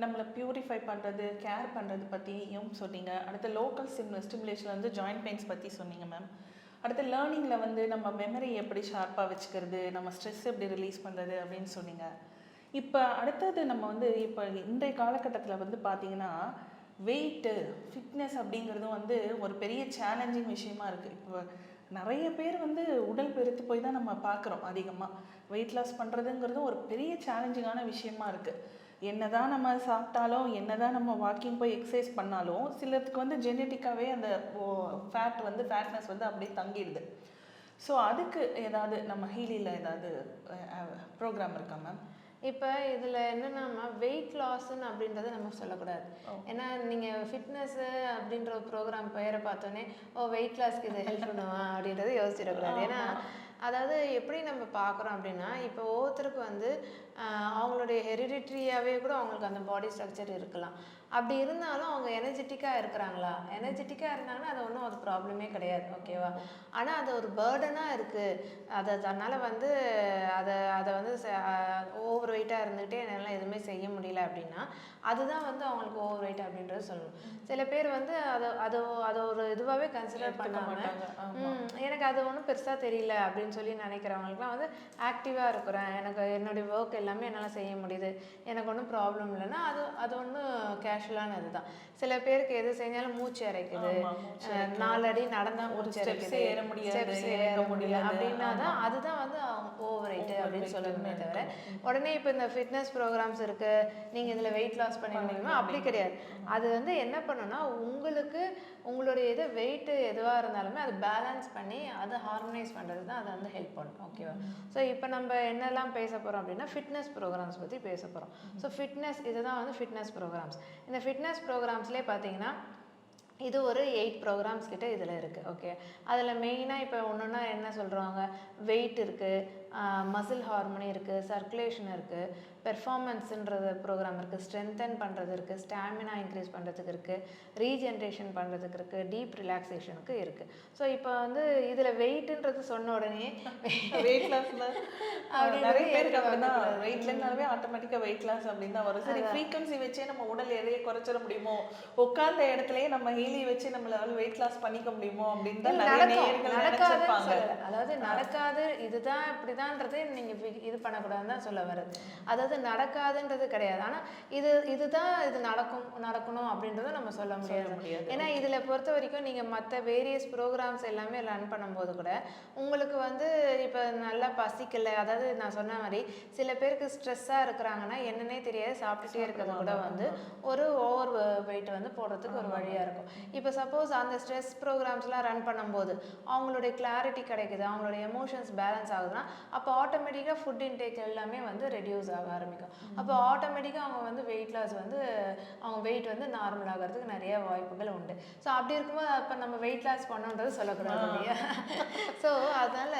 நம்மளை பியூரிஃபை பண்ணுறது, கேர் பண்ணுறது பற்றியும் சொன்னீங்க. அடுத்து லோக்கல் ஸ்டிமுலேஷன் வந்து ஜாயிண்ட் பெயின்ஸ் பற்றி சொன்னீங்க மேம். அடுத்து லேர்னிங்கில் வந்து நம்ம மெமரி எப்படி ஷார்ப்பாக வச்சுக்கிறது, நம்ம ஸ்ட்ரெஸ் எப்படி ரிலீஸ் பண்ணுறது அப்படின்னு சொன்னீங்க. இப்போ அடுத்தது நம்ம வந்து இப்போ இன்றைய காலகட்டத்தில் வந்து பார்த்திங்கன்னா வெயிட்டு ஃபிட்னஸ் அப்படிங்கிறதும் வந்து ஒரு பெரிய சேலஞ்சிங் விஷயமா இருக்குது. இப்போ நிறைய பேர் வந்து உடல் பெருத்து போய் தான் நம்ம பார்க்குறோம். அதிகமாக வெயிட் லாஸ் பண்ணுறதுங்கிறதும் ஒரு பெரிய சேலஞ்சிங்கான விஷயமா இருக்குது. என்னதான் நம்ம சாப்பிட்டாலும், என்னதான் நம்ம வாக்கிங் போய் எக்ஸசைஸ் பண்ணாலும் சிலருக்கு வந்து ஜெனட்டிக்காகவே அந்த ஃபேட்னஸ் வந்து அப்படியே தங்கிடுது. ஸோ அதுக்கு ஏதாவது நம்ம ஹீலியில் ஏதாவது ப்ரோக்ராம் இருக்கா மேம்? இப்போ இதில் என்னென்னா வெயிட் லாஸ்ன்னு அப்படின்றத நம்ம சொல்லக்கூடாது. ஏன்னா நீங்கள் ஃபிட்னஸ்ஸு அப்படின்ற ஒரு ப்ரோக்ராம் பெயரை பார்த்தோன்னே வெயிட் லாஸ்க்கு இது ஹெல்ப் பண்ணுவா அப்படின்றத யோசிச்சிடக்கூடாது. ஏன்னா அதாவது எப்படி நம்ம பார்க்குறோம் அப்படின்னா, இப்போ ஒவ்வொருத்தருக்கு வந்து அவங்களுடைய ஹெரிடிட்ரியாகவே கூட அவங்களுக்கு அந்த பாடி ஸ்ட்ரக்சர் இருக்கலாம். அப்படி இருந்தாலும் அவங்க எனர்ஜெட்டிக்காக இருக்கிறாங்களா? எனர்ஜெட்டிக்காக இருந்தாங்கன்னா அது ஒன்றும் அது ப்ராப்ளமே கிடையாது, ஓகேவா? ஆனால் அது ஒரு பேர்டனாக இருக்குது. அதனால் வந்து அதை வந்து ஓவர் வெயிட்டாக இருந்துக்கிட்டே என்னால் எதுவுமே செய்ய முடியல அப்படின்னா அதுதான் வந்து அவங்களுக்கு ஓவர் வெயிட் அப்படின்றது சொல்லணும். சில பேர் வந்து அதை ஒரு இதுவாகவே கன்சிடர் பண்ணாமல் எனக்கு அது ஒன்றும் பெருசாக தெரியல அப்படின்னு சொல்லி நினைக்கிறவங்களுக்குலாம் வந்து ஆக்டிவாக இருக்கிறேன், எனக்கு என்னுடைய ஒர்க் எல்லாமே என்னால் செய்ய முடியுது, எனக்கு ஒன்றும் ப்ராப்ளம் இல்லைன்னா அது ஒன்றும் கேஷுவலான இதுதான். சில பேருக்கு எது செஞ்சாலும் மூச்சு இறைக்குது, 4 அடி நடந்தால் மூச்சு இறைக்குது, ஸ்டெப்ஸ் ஏற முடியல அப்படின்னா தான் அதுதான் வந்து ஓவர் வெயிட் அப்படின்னு சொல்லணுமே தவிர உடனே இப்போ இந்த ஃபிட்னஸ் ப்ரோக்ராம்ஸ் இருக்குது, நீங்கள் இதில் வெயிட் லாஸ் பண்ண முடியுமா அப்படி கிடையாது. அது வந்து என்ன பண்ணுன்னா உங்களுக்கு உங்களுடைய இது வெயிட்டு எதுவாக இருந்தாலுமே அது பேலன்ஸ் பண்ணி அதை ஹார்மனைஸ் பண்ணுறது தான் அதை வந்து ஹெல்ப் பண்ணும், ஓகேவா? ஸோ இப்போ நம்ம என்னெல்லாம் பேச போகிறோம் அப்படின்னா ஃபிட்னஸ் ப்ரோக்ராம்ஸ் பற்றி பேச போகிறோம். ஸோ ஃபிட்னஸ் இதுதான் வந்து ஃபிட்னஸ் ப்ரோக்ராம்ஸ். இந்த ஃபிட்னஸ் ப்ரோக்ராம்ஸ்லேயே பார்த்தீங்கன்னா இது ஒரு 8 ப்ரோக்ராம்ஸ் கிட்ட இதில் இருக்குது, ஓகே? அதில் மெயினாக இப்போ ஒன்றுன்னா என்ன சொல்கிறாங்க, வெயிட் இருக்குது, மசில் ஹார்மோனி இருக்குது, சர்க்குலேஷன் இருக்குது, பெர்ஃபார்மன்ஸுன்றது ப்ரோக்ராம் இருக்குது, ஸ்ட்ரென்தன் பண்ணுறது இருக்குது, ஸ்டாமினா இன்க்ரீஸ் பண்ணுறதுக்கு இருக்குது, ரீஜென்ரேஷன் பண்ணுறதுக்கு இருக்குது, டீப் ரிலாக்ஸேஷனுக்கு இருக்குது. ஸோ இப்போ வந்து இதில் வெயிட்டுன்றது சொன்ன உடனே வெயிட் லாஸில் நிறைய பேருக்கு அப்படின்னா வெயிட்லனாவே ஆட்டோமேட்டிக்காக வெயிட் லாஸ் அப்படின்னு தான் வரும். சரி, ஃப்ரீக்வன்சி வச்சே நம்ம உடல் எதையே குறைச்சிட முடியுமோ, உட்கார்ந்த இடத்துலயே நம்ம ஹீலி வச்சு நம்மளால வெயிட் லாஸ் பண்ணிக்க முடியுமோ அப்படின்னு தான் நிறைய நேயர்கள் நினைச்சிருப்பாங்க. அதாவது நடக்காது, இதுதான் இப்படிதான்றது நீங்க இது பண்ணக்கூடாதுன்னு தான் சொல்ல வருது. அதாவது நடக்காதுன்றது கிடையாது, ஆனால் இதுதான் இது நடக்கணும் அப்படின்றத நம்ம சொல்ல முடியாது. ஏன்னா இதுல பொறுத்த வரைக்கும் நீங்க மற்ற வேரியஸ் ப்ரோக்ராம்ஸ் எல்லாமே ரன் பண்ணும்போது கூட உங்களுக்கு வந்து இப்போ நல்லா பசிக்கல, அதாவது நான் சொன்ன மாதிரி சில பேருக்கு ஸ்ட்ரெஸ்ஸாக இருக்கிறாங்கன்னா என்னன்னே தெரியாது சாப்பிட்டுட்டே இருக்கிறது கூட வந்து ஒரு ஓவர் வெயிட் வந்து போடுறதுக்கு ஒரு வழியாக இருக்கும். இப்போ சப்போஸ் அந்த ஸ்ட்ரெஸ் ப்ரோக்ராம்ஸ்லாம் ரன் பண்ணும்போது அவங்களுடைய கிளாரிட்டி கிடைக்குது, அவங்களுடைய எமோஷன்ஸ் பேலன்ஸ் ஆகுதுன்னா அப்போ ஆட்டோமேட்டிக்காக ஃபுட் இன்டேக் எல்லாமே வந்து ரெடியூஸ் ஆக ஆரம்பிக்கும். அப்போ ஆட்டோமேட்டிக்காக அவங்க வந்து வெயிட் லாஸ் வந்து அவங்க வெயிட் வந்து நார்மல் ஆகிறதுக்கு நிறைய வாய்ப்புகள் உண்டு. ஸோ அப்படி இருக்கும்போது அப்போ நம்ம வெயிட் லாஸ் பண்ணணுன்றது சொல்லக்கூடாது இல்லையா? ஸோ அதனால்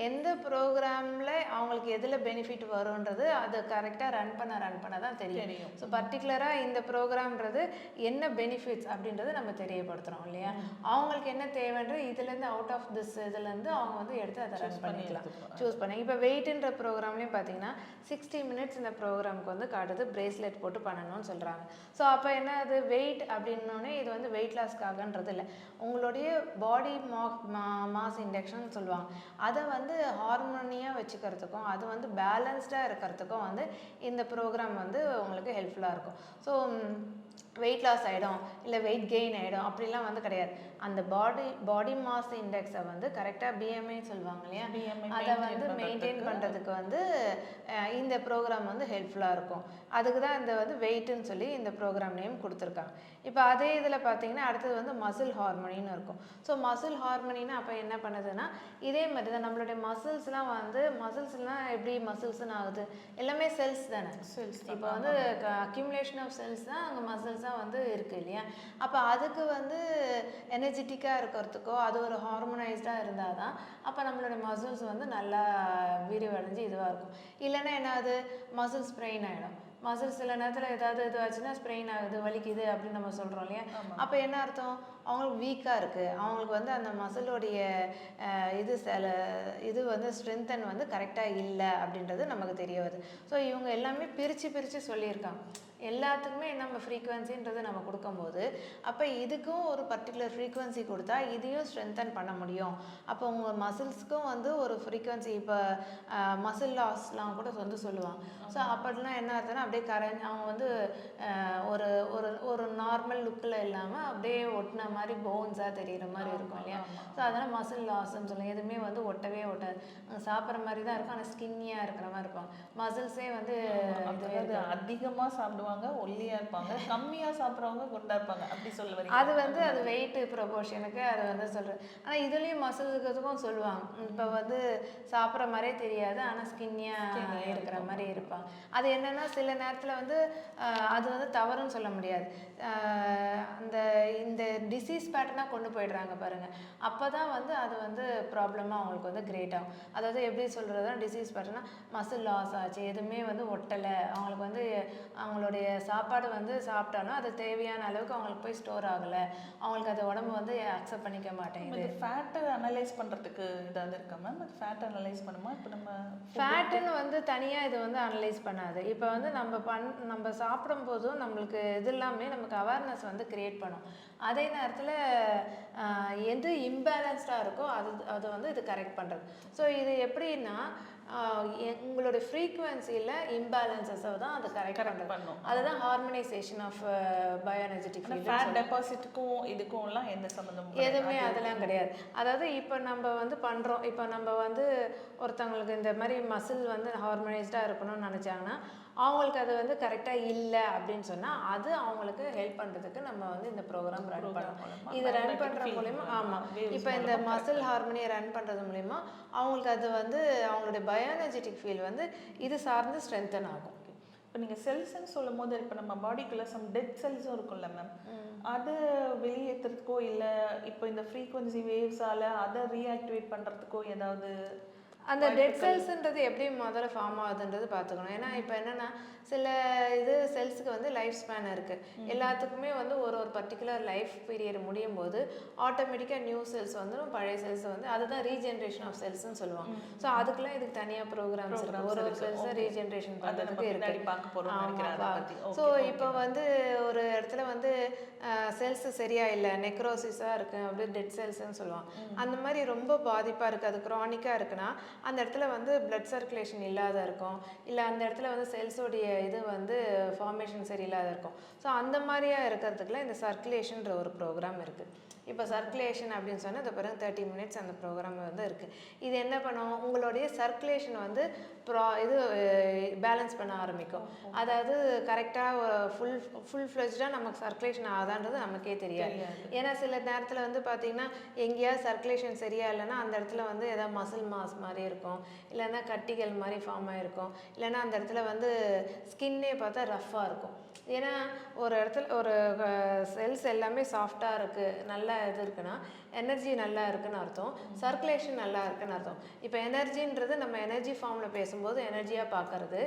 எந்த ப்ரோக்ராமில் அவங்களுக்கு எதில் பெனிஃபிட் வரும்ன்றது அதை கரெக்டாக ரன் பண்ண தான் தெரியும். ஸோ பர்டிகுலராக இந்த ப்ரோக்ராம்ன்றது என்ன பெனிஃபிட்ஸ் அப்படின்றது நம்ம தெரியப்படுத்துகிறோம் இல்லையா? அவங்களுக்கு என்ன தேவைன்றது இதுலேருந்து அவுட் ஆஃப் திஸ் இதுலேருந்து அவங்க வந்து எடுத்து அதை ரன் பண்ணிக்கலாம், சூஸ் பண்ணி. இப்போ வெயிட்ன்ற ப்ரோக்ராம்லேயும் பார்த்தீங்கன்னா 60 மினிட்ஸ் இந்த ப்ரோக்ராமுக்கு வந்து காட்டுது, பிரேஸ்லெட் போட்டு பண்ணணும்னு சொல்கிறாங்க. ஸோ அப்போ என்ன அது வெயிட் அப்படின்னோடனே இது வந்து வெயிட் லாஸ்க்காகன்றது இல்லை, உங்களுடைய பாடி மாஸ் இண்டெக்ஷன் சொல்லுவாங்க, அதை வந்து ஹார்மோனியாக வச்சுக்கிறதுக்கும் அது வந்து பேலன்ஸ்டாக இருக்கிறதுக்கும் வந்து இந்த ப்ரோக்ராம் வந்து உங்களுக்கு ஹெல்ப்ஃபுல்லாக இருக்கும். ஸோ வெயிட் லாஸ் ஆகிடும் இல்லை வெயிட் கெயின் ஆகிடும் அப்படிலாம் வந்து கிடையாது. அந்த பாடி மாஸ் இண்டெக்ஸை வந்து கரெக்டாக பிஎம்ஐ சொல்லுவாங்க இல்லையா, அதை வந்து மெயின்டைன் பண்ணுறதுக்கு வந்து இந்த ப்ரோக்ராம் வந்து ஹெல்ப்ஃபுல்லாக இருக்கும். அதுக்கு தான் இந்த வந்து வெயிட்டுன்னு சொல்லி இந்த ப்ரோக்ராம் நேம் கொடுத்துருக்காங்க. இப்போ அதே இதில் பார்த்தீங்கன்னா அடுத்தது வந்து மசில் ஹார்மோனின்னு இருக்கும். ஸோ மசில் ஹார்மோனின்னா அப்போ என்ன பண்ணுதுன்னா இதே மாதிரி தான் நம்மளுடைய மசில்ஸ்லாம் வந்து மசில்ஸ்லாம் எப்படி மசில்ஸ்ன்னு ஆகுது, எல்லாமே செல்ஸ் தானே. இப்போ வந்து அக்யூமுலேஷன் ஆஃப் செல்ஸ் தான் அங்கே மசில்ஸ் தான் வந்து இருக்குது இல்லையா? அப்போ அதுக்கு வந்து எனர்ஜெட்டிக்காக இருக்கிறதுக்கோ அது ஒரு ஹார்மோனைஸ்டாக இருந்தால் தான் அப்போ நம்மளோட மசில்ஸ் வந்து நல்லா விரிவடைஞ்சு இதுவாக இருக்கும். இல்லைன்னா என்னது மசில் ஸ்ப்ரெயின் ஆகிடும். மசில்ஸ் சில நேரத்தில் ஏதாவது இது ஆச்சுன்னா ஸ்ப்ரெயின் ஆகுது, வலிக்குது அப்படின்னு நம்ம சொல்கிறோம் இல்லையா? அப்போ என்ன அர்த்தம், அவங்களுக்கு வீக்காக இருக்குது, அவங்களுக்கு வந்து அந்த மசிலோடைய இது வந்து ஸ்ட்ரென்தன் வந்து கரெக்டாக இல்லை அப்படின்றது நமக்கு தெரிய வருது. ஸோ இவங்க எல்லாமே பிரித்து சொல்லியிருக்காங்க. எல்லாத்துக்குமே நம்ம ஃப்ரீக்குவென்சின்றது நம்ம கொடுக்கும்போது அப்போ இதுக்கும் ஒரு பர்டிகுலர் ஃப்ரீக்குவென்சி கொடுத்தா இதையும் ஸ்ட்ரென்தன் பண்ண முடியும். அப்போ உங்கள் மசில்ஸ்க்கும் வந்து ஒரு ஃப்ரீக்குவென்சி, இப்போ மசில் லாஸ்லாம் கூட வந்து சொல்லுவாங்க. ஸோ அப்படிலாம் என்ன ஆகுதுன்னா அப்படியே அவங்க வந்து ஒரு ஒரு ஒரு நார்மல் லுக்கில் இல்லாமல் அப்படியே ஒட்டின மாதிரி போன்ஸாக தெரிகிற மாதிரி இருக்கும் இல்லையா. ஸோ அதனால் மசில் லாஸ்ன்னு சொல்லுவோம். எதுவுமே வந்து ஒட்டவே ஒட்டாது, சாப்பிட்ற மாதிரி தான் இருக்கும், ஆனால் ஸ்கின்னியாக இருக்கிற மாதிரி இருப்பாங்க. மசில்ஸே வந்து அதிகமாக சாப்பிடுவாங்க, ஒல்லியாக இருப்பாங்க, கம்மியாக சாப்பிட்றவங்க குண்டா இருப்பாங்க, அப்படி சொல்ல வரீங்க. அது வந்து அது வெயிட் ப்ரொபோர்ஷனுக்கு அது வந்து சொல்கிறது. ஆனால் இதுலேயும் மசில் இருக்கிறதுக்கும் சொல்லுவாங்க. இப்போ வந்து சாப்பிட்ற மாதிரியே தெரியாது, ஆனால் ஸ்கின்னியாக இருக்கிற மாதிரி இருப்பாங்க. அது என்னென்னா சில நேரத்தில் வந்து அது வந்து தவறுன்னு சொல்ல முடியாது. இந்த டிசீஸ் பேட்டர்னாக கொண்டு போயிடுறாங்க பாருங்கள், அப்போ தான் வந்து அது வந்து ப்ராப்ளமாக அவங்களுக்கு வந்து கிரியேட் ஆகும். அதாவது எப்படி சொல்கிறதுனா டிசீஸ் பேட்டர்னா மசில் லாஸ் ஆச்சு, எதுவுமே வந்து ஒட்டலை, அவங்களுக்கு வந்து அவங்களுடைய சாப்பாடு வந்து சாப்பிட்டாலும் அது தேவையான அளவுக்கு அவங்களுக்கு போய் ஸ்டோர் ஆகலை, அவங்களுக்கு அது உடம்பு வந்து அக்செப்ட் பண்ணிக்க மாட்டேங்குது. ஃபேட்டை அனலைஸ் பண்ணுறதுக்கு ஏதாவது இருக்கா மேம்? அது ஃபேட் அனலைஸ் பண்ணுமா? இப்போ நம்ம ஃபேட்டுன்னு வந்து தனியாக இது வந்து அனலைஸ் பண்ணாது. இப்போ வந்து நம்ம சாப்பிடும்போதும் நம்மளுக்கு இது எல்லாமே நமக்கு அவேர்னஸ் வந்து கிரியேட் பண்ணும். அதே நேரத்தில் எது இம்பேலன்ஸ்டாக இருக்கோ அது வந்து இது கரெக்ட் பண்ணுறது. ஸோ இது எப்படின்னா உங்களோட ஃப்ரீக்குவென்சியில் இம்பேலன்சஸை தான் அது கரெக்ட் பண்ணும். அதுதான் ஹார்மனைசேஷன் ஆஃப் பயோஎனர்ஜெட்டிக் ஃபீல்ட். ஃபேட் டெபாசிட்டுக்கும் இதுக்கும்லாம் எந்த சம்மந்தமும் எதுவுமே அதெல்லாம் கிடையாது. அதாவது இப்போ நம்ம வந்து பண்ணுறோம், இப்போ நம்ம வந்து ஒருத்தவங்களுக்கு இந்த மாதிரி மசில் வந்து ஹார்மனைஸ்டாக இருக்கணும்னு நினச்சாங்கன்னா அவங்களுக்கு அது வந்து கரெக்டாக இல்லை அப்படின்னு சொன்னால் அது அவங்களுக்கு ஹெல்ப் பண்ணுறதுக்கு நம்ம வந்து இந்த ப்ரோக்ராம் ரன் பண்ணணும். இது ரன் பண்ணுற மூலிமா இப்போ இந்த மசில் ஹார்மனியை ரன் பண்ணுறது மூலிமா அவங்களுக்கு அது வந்து அவங்களுடைய பயோஎனர்ஜெட்டிக் ஃபீல் வந்து இது சார்ந்து ஸ்ட்ரென்தன் ஆகும். இப்போ நீங்கள் செல்ஸ்ன்னு சொல்லும் போது இப்போ நம்ம பாடிக்குள்ளே சம் டெட் செல்ஸும் இருக்கும்ல மேம், அது வெளியேற்றுறதுக்கோ இல்லை இப்போ இந்த ஃப்ரீக்வன்சி வேவ்ஸால் அதை ரீஆக்டிவேட் பண்ணுறதுக்கோ ஏதாவது அந்த டெட் செல்ஸ்ன்றது எப்படி முதல்ல ஃபார்ம் ஆகுதுன்றது பார்த்துக்கணும். ஏன்னா இப்போ என்னென்னா சில செல்ஸுக்கு வந்து லைஃப் ஸ்பேன் இருக்குது. எல்லாத்துக்குமே வந்து ஒரு பர்டிகுலர் லைஃப் பீரியட் முடியும் போது ஆட்டோமேட்டிக்காக நியூ செல்ஸ் வந்துடும், பழைய செல்ஸ் வந்து அதுதான் ரீஜென்ரேஷன் ஆஃப் செல்ஸ்ன்னு சொல்லுவாங்க. ஸோ அதுக்கெலாம் இதுக்கு தனியாக ப்ரோக்ராம்ஸ் இருக்குது, ஒரு செல்ஸை ரீஜென்ரேஷன் பண்ணுறதுக்கு இருக்குது. ஸோ இப்போ வந்து ஒரு இடத்துல வந்து செல்ஸ் சரியாக இல்லை, நெக்ரோசிஸாக இருக்குது, அப்படியே டெட் செல்ஸ்ன்னு சொல்லுவாங்க. அந்த மாதிரி ரொம்ப பாதிப்பாக இருக்குது, அது க்ரானிக்காக இருக்குன்னா அந்த இடத்துல வந்து பிளட் சர்க்குலேஷன் இல்லாத இருக்கும், இல்லை அந்த இடத்துல வந்து செல்ஸோடைய இது வந்து ஃபார்மேஷன் சரியில்லாத இருக்கும். ஸோ அந்த மாதிரியா இருக்கிறதுக்குலாம் இந்த சர்க்குலேஷன்ற ஒரு ப்ரோக்ராம் இருக்குது. இப்போ சர்க்குலேஷன் அப்படின்னு சொன்னால் இந்த பிறகு 30 மினிட்ஸ் அந்த ப்ரோக்ராம் வந்து இருக்குது. இது என்ன பண்ணும், உங்களுடைய சர்க்குலேஷன் வந்து பேலன்ஸ் பண்ண ஆரம்பிக்கும். அதாவது கரெக்டாக ஃபுல் ஃப்ளெஜ்டாக நமக்கு சர்க்குலேஷன் ஆகுதான்றது நமக்கே தெரியாது. ஏன்னா சில நேரத்தில் வந்து பார்த்திங்கன்னா எங்கேயாவது சர்க்குலேஷன் சரியாக இல்லைன்னா அந்த இடத்துல வந்து எதாவது மசில் மாஸ் மாதிரி இருக்கும், இல்லைன்னா கட்டிகள் மாதிரி ஃபார்ம் ஆகிருக்கும், இல்லைன்னா அந்த இடத்துல வந்து ஸ்கின்னே பார்த்தா ரஃப்பாக இருக்கும். ஏன்னா ஒரு இடத்துல ஒரு செல்ஸ் எல்லாமே சாஃப்டாக இருக்குது, நல்லா இது இருக்குன்னா எனர்ஜி நல்லா இருக்குன்னு அர்த்தம், சர்க்குலேஷன் நல்லா இருக்குன்னு அர்த்தம். இப்போ எனர்ஜின்றது நம்ம எனர்ஜி ஃபார்மில் பேசும்போது எனர்ஜியாக பார்க்கறது,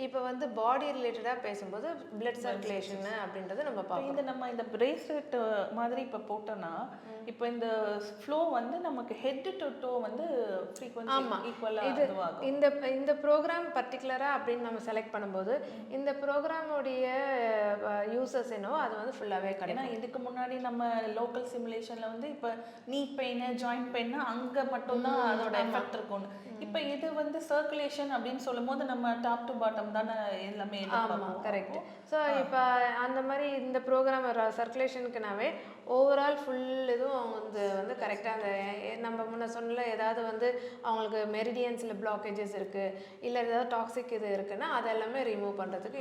இப்போ வந்து பாடி ரிலேட்டடாக பேசும்போது பிளட் சர்க்குலேஷன் அப்படின்றது நம்ம பார்ப்போம். நம்ம இந்த பிரேஸ்லெட் மாதிரி இப்போ போட்டோன்னா இப்போ இந்த ஃப்ளோ வந்து நமக்கு ஹெட் டு டோ வந்து ஃப்ரீக்வென்சி ஈக்குவலாக இந்த ப்ரோக்ராம் பர்டிகுலராக அப்படின்னு நம்ம செலக்ட் பண்ணும்போது இந்த ப்ரோக்ராமோடைய யூசர்ஸ் என்னவோ அது வந்து ஃபுல்லாகவே கிடைக்கும். இதுக்கு முன்னாடி நம்ம லோக்கல் சிமுலேஷனில் வந்து இப்போ நீ பெயின் ஜாயிண்ட் பெயின் அங்கே மட்டும்தான் அதோட எஃபெக்ட் இருக்கும்னு, இப்போ இது வந்து சர்க்குலேஷன் அப்படின்னு சொல்லும் போது நம்ம டாப் டு பாட்டம் தானே எல்லாமே. ஆமாம், கரெக்ட். ஸோ இப்போ அந்த மாதிரி இந்த ப்ரோக்ராம் சர்க்குலேஷனுக்குனாவே ஓவரால் ஃபுல் இதுவும் வந்து கரெக்டாக அந்த நம்ம முன்ன சொன்னல ஏதாவது வந்து அவங்களுக்கு மெரிடியன்ஸில் பிளாக்கேஜஸ் இருக்குது, இல்லை ஏதாவது டாக்ஸிக் இது இருக்குன்னா அது எல்லாமே ரிமூவ் பண்ணுறதுக்கு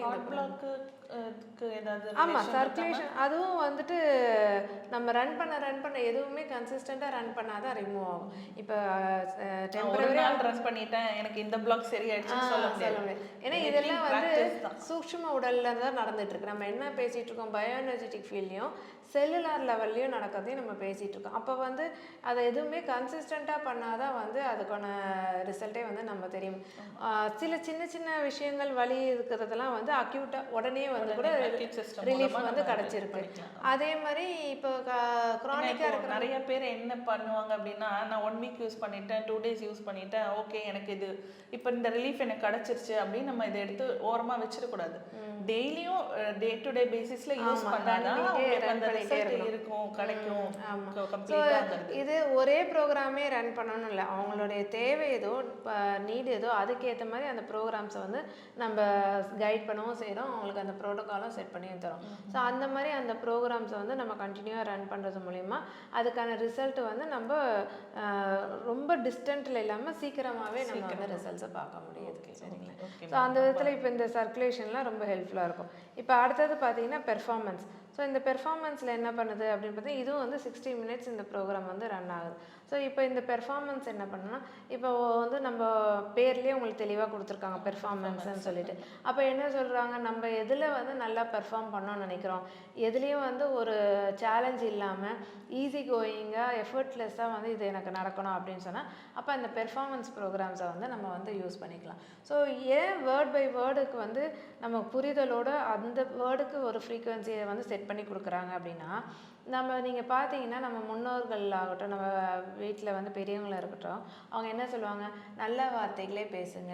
ஆமாம் சர்க்குலேஷன் அதுவும் வந்துட்டு நம்ம ரன் பண்ண எதுவுமே கன்சிஸ்டண்டாக ரன் பண்ணாதான் ரிமூவ் ஆகும். இப்போ டெம்பரரியாக ரன் பண்ணிட்டேன் எனக்கு இந்த பிளாக் சரியாயிடுச்சுன்னு சொல்ல முடியாது. ஏன்னா இதெல்லாம் வந்து சூக்ஷ்ம உடல்ல தான் நடந்துட்டு இருக்கு. நம்ம என்ன பேசிட்டு இருக்கோம், பயோஎனர்ஜெட்டிக் ஃபீல்ட்லையும் செல்லுலார் லெவல்லையும் நடக்கிறதையும் நம்ம பேசிகிட்டு இருக்கோம். அப்போ வந்து அதை எதுவுமே கன்சிஸ்டண்ட்டாக பண்ணாதான் வந்து அதுக்கான ரிசல்ட்டே வந்து நம்ம தெரியும். சில சின்ன சின்ன விஷயங்கள் வலி இருக்கிறதெல்லாம் வந்து அக்யூட்டாக உடனே வந்து வந்து கூட ரிலீஃப் வந்து கிடைச்சிருக்கு. அதே மாதிரி இப்போ க்ரானிக்காக இருக்கிற நிறைய பேர் என்ன பண்ணுவாங்க அப்படின்னா, நான் 1 வீக் யூஸ் பண்ணிட்டேன், 2 டேஸ் யூஸ் பண்ணிட்டேன், ஓகே எனக்கு இது இப்போ இந்த ரிலீஃப் எனக்கு கிடைச்சிருச்சு அப்படின்னு நம்ம இதை எடுத்து ஓரமா வச்சிடக்கூடாது. டெய்லியும் டே டு டே பேசிஸ்ல யூஸ் பண்ணாதான் உங்களுக்கு அந்த ரிசல்ட் இருக்கும், கிடைக்கும். இது ஒரே ப்ரோக்ராமே ரன் பண்ணணும் இல்லை, அவங்களுடைய தேவை ஏதோ நீடு ஏதோ அதுக்கேற்ற மாதிரி அந்த ப்ரோக்ராம்ஸை வந்து நம்ம கைட் பண்ணவும் செய்கிறோம், அவங்களுக்கு அந்த ப்ரோட்டோக்காலும் செட் பண்ணியும் தரோம். ஸோ அந்த மாதிரி அந்த ப்ரோக்ராம்ஸை வந்து நம்ம கண்டினியூவாக ரன் பண்ணுறது மூலிமா அதுக்கான ரிசல்ட் வந்து நம்ம ரொம்ப டிஸ்டன்ட்டில் இல்லாமல் சீக்கிரமாகவே நம்ம வந்து ரிசல்ட்ஸை பார்க்க முடியுது. சரிங்களா? ஸோ அந்த விதத்தில் இப்போ இந்த சர்க்குலேஷன்லாம் ரொம்ப ஹெல்ப்ஃபுல்லாக இருக்கும். இப்போ அடுத்தது பார்த்தீங்கன்னா பெர்ஃபார்மன்ஸ். ஸோ இந்த பெர்ஃபார்மன்ஸில் என்ன பண்ணுது அப்படின்னு பார்த்தா இதுவும் வந்து 60 மினிட்ஸ் இந்த ப்ரோக்ராம் வந்து ரன் ஆகுது. ஸோ இப்போ இந்த பெர்ஃபார்மன்ஸ் என்ன பண்ணுன்னா, இப்போ வந்து நம்ம பேர்லேயே உங்களுக்கு தெளிவாக கொடுத்துருக்காங்க பெர்ஃபார்மன்ஸ்ன்னு சொல்லிட்டு. அப்போ என்ன சொல்கிறாங்க, நம்ம எதில் வந்து நல்லா பெர்ஃபார்ம் பண்ணோம்னு நினைக்கிறோம், எதுலேயும் வந்து ஒரு சேலஞ்ச் இல்லாமல் ஈஸி கோயிங்காக எஃபர்ட்லெஸ்ஸாக வந்து இது எனக்கு நடக்கணும் அப்படின்னு சொன்னால் அப்போ அந்த பெர்ஃபார்மன்ஸ் ப்ரோக்ராம்ஸை வந்து நம்ம வந்து யூஸ் பண்ணிக்கலாம். ஸோ ஏன் வேர்ட் பை வேர்டுக்கு வந்து நம்ம புரிதலோட அந்த வேர்டுக்கு ஒரு ஃப்ரீக்குவென்சியை வந்து செட் பண்ணி கொடுக்குறாங்க அப்படின்னா, நம்ம நீங்கள் பார்த்தீங்கன்னா நம்ம முன்னோர்கள் ஆகட்டும், நம்ம வீட்டில் வந்து பெரியவங்களாக இருக்கட்டும், அவங்க என்ன சொல்லுவாங்க, நல்ல வார்த்தைகளே பேசுங்க,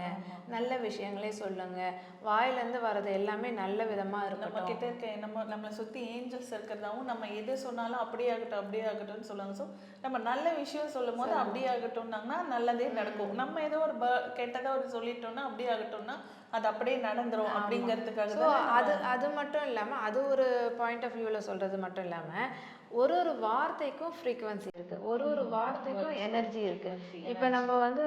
நல்ல விஷயங்களே சொல்லுங்க, வாயிலேருந்து வர்றது எல்லாமே நல்ல விதமாக இருக்கும். நம்ம கிட்ட இருக்க நம்மளை சுற்றி ஏஞ்சல்ஸ் இருக்கிறதாவும் நம்ம எது சொன்னாலும் அப்படியே ஆகட்டும் அப்படியே ஆகட்டும்னு சொல்லுவாங்க. ஸோ நம்ம நல்ல விஷயம் சொல்லும் போது அப்படியே ஆகட்டும்னாங்கன்னா நல்லதே நடக்கும். நம்ம ஏதோ ஒரு கெட்டதாக ஒரு சொல்லிட்டோம்னா அப்படியே ஆகட்டும்னா அது அப்படியே நடந்துரும் அப்படிங்கிறதுக்காக. ஸோ அது மட்டும் இல்லாமல் அது ஒரு பாயிண்ட் ஆஃப் வியூவில் சொல்கிறது மட்டும் இல்லாமல் ஒரு ஒரு வார்த்தைக்கும் ஃப்ரீக்குவன்சி இருக்குது, ஒரு வார்த்தைக்கும் எனர்ஜி இருக்குது. இப்போ நம்ம வந்து